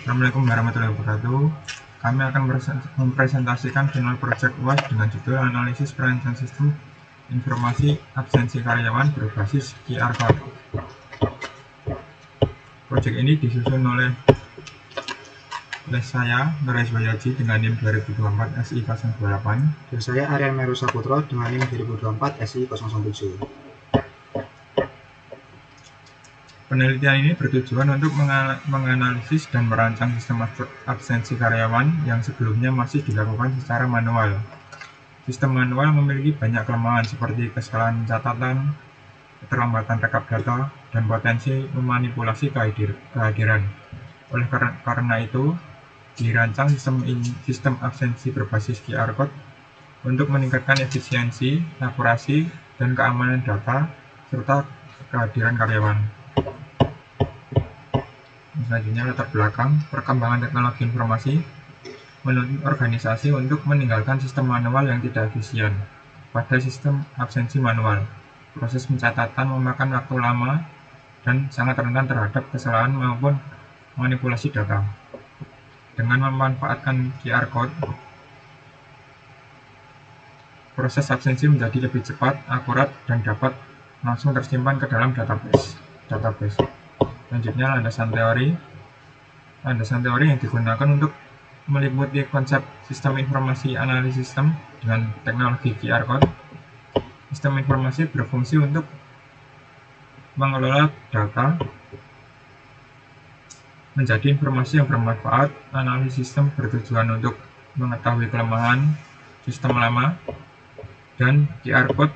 Assalamualaikum warahmatullahi wabarakatuh. Kami akan mempresentasikan final project UAS dengan judul Analisis Perancang Sistem Informasi Absensi Karyawan Berbasis QR Code. Project ini disusun oleh saya, Nur Haji, dengan NIM 2024 SI 028. Dan saya Aryan Meru Saputro dengan NIM 2024 SI 007. Penelitian ini bertujuan untuk menganalisis dan merancang sistem absensi karyawan yang sebelumnya masih dilakukan secara manual. Sistem manual memiliki banyak kelemahan seperti kesalahan catatan, keterlambatan rekap data, dan potensi memanipulasi kehadiran. Oleh karena itu, dirancang sistem absensi berbasis QR Code untuk meningkatkan efisiensi, akurasi, dan keamanan data, serta kehadiran karyawan. Selanjutnya, latar belakang perkembangan teknologi informasi menuntut organisasi untuk meninggalkan sistem manual yang tidak efisien. Pada sistem absensi manual, proses pencatatan memakan waktu lama dan sangat rentan terhadap kesalahan maupun manipulasi data. Dengan memanfaatkan QR Code, proses absensi menjadi lebih cepat, akurat, dan dapat langsung tersimpan ke dalam database. Selanjutnya, landasan teori yang digunakan untuk meliputi konsep sistem informasi analisis sistem dengan teknologi QR Code. Sistem informasi berfungsi untuk mengelola data menjadi informasi yang bermanfaat. Analisis sistem bertujuan untuk mengetahui kelemahan sistem lama, dan QR Code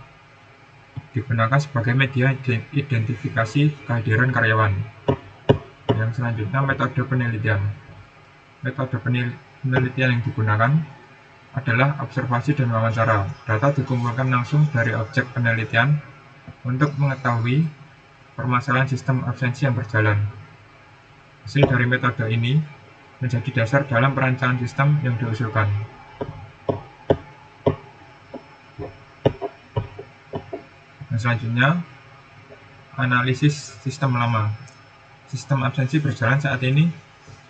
digunakan sebagai media identifikasi kehadiran karyawan. Yang selanjutnya, metode penelitian. Metode penelitian yang digunakan adalah observasi dan wawancara. Data dikumpulkan langsung dari objek penelitian untuk mengetahui permasalahan sistem absensi yang berjalan. Hasil dari metode ini menjadi dasar dalam perancangan sistem yang diusulkan. Selanjutnya, analisis sistem lama. Sistem absensi berjalan saat ini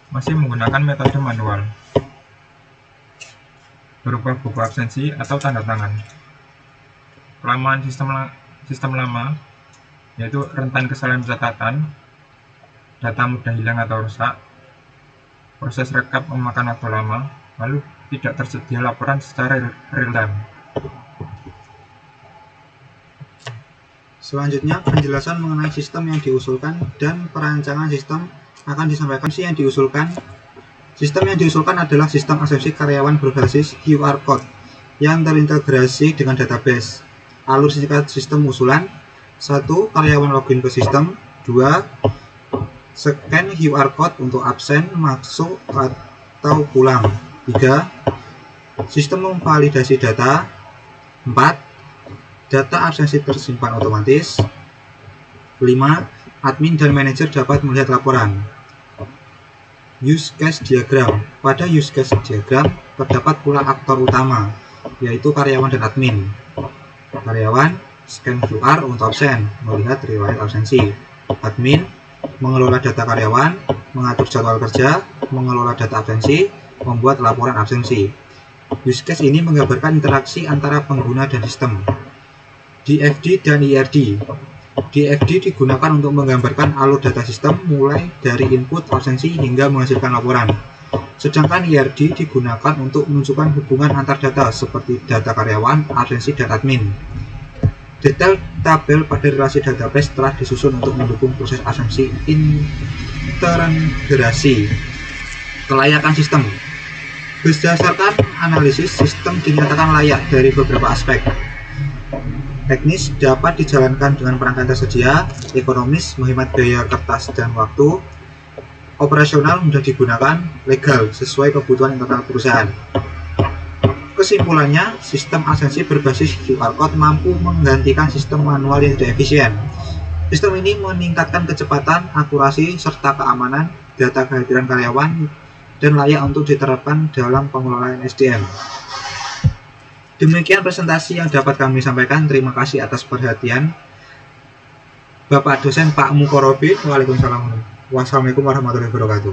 masih menggunakan metode manual berupa buku absensi atau tanda tangan. Kelemahan sistem lama yaitu rentan kesalahan catatan, data mudah hilang atau rusak, proses rekap memakan waktu lama, lalu tidak tersedia laporan secara real time. Selanjutnya, penjelasan mengenai sistem yang diusulkan dan perancangan sistem akan disampaikan. Sistem yang diusulkan adalah sistem absensi karyawan berbasis QR Code yang terintegrasi dengan database. Alur singkat sistem usulan: 1. Karyawan login ke sistem. 2. Scan QR Code untuk absen, masuk, atau pulang. 3. Sistem memvalidasi data. 4. Data absensi tersimpan otomatis. 5. Admin dan manajer dapat melihat laporan. Use case diagram. Pada use case diagram terdapat pula aktor utama, yaitu karyawan dan admin. Karyawan scan QR untuk absen, melihat riwayat absensi. Admin mengelola data karyawan, mengatur jadwal kerja, mengelola data absensi, membuat laporan absensi. Use case ini menggambarkan interaksi antara pengguna dan sistem. DFD dan IRD. DFD digunakan untuk menggambarkan alur data sistem mulai dari input absensi hingga menghasilkan laporan. Sedangkan IRD digunakan untuk menunjukkan hubungan antar data seperti data karyawan, absensi, dan admin. Detail tabel pada relasi database telah disusun untuk mendukung proses absensi integrasi. Kelayakan sistem. Berdasarkan analisis, sistem dinyatakan layak dari beberapa aspek. Teknis dapat dijalankan dengan perangkat tersedia, ekonomis menghemat biaya kertas dan waktu, operasional mudah digunakan, legal sesuai kebutuhan internal perusahaan. Kesimpulannya, sistem absensi berbasis QR Code mampu menggantikan sistem manual yang tidak efisien. Sistem ini meningkatkan kecepatan, akurasi, serta keamanan data kehadiran karyawan dan layak untuk diterapkan dalam pengelolaan SDM. Demikian presentasi yang dapat kami sampaikan. Terima kasih atas perhatian. Bapak dosen Pak Mukorobi. Waalaikumsalam. Wassalamualaikum warahmatullahi wabarakatuh.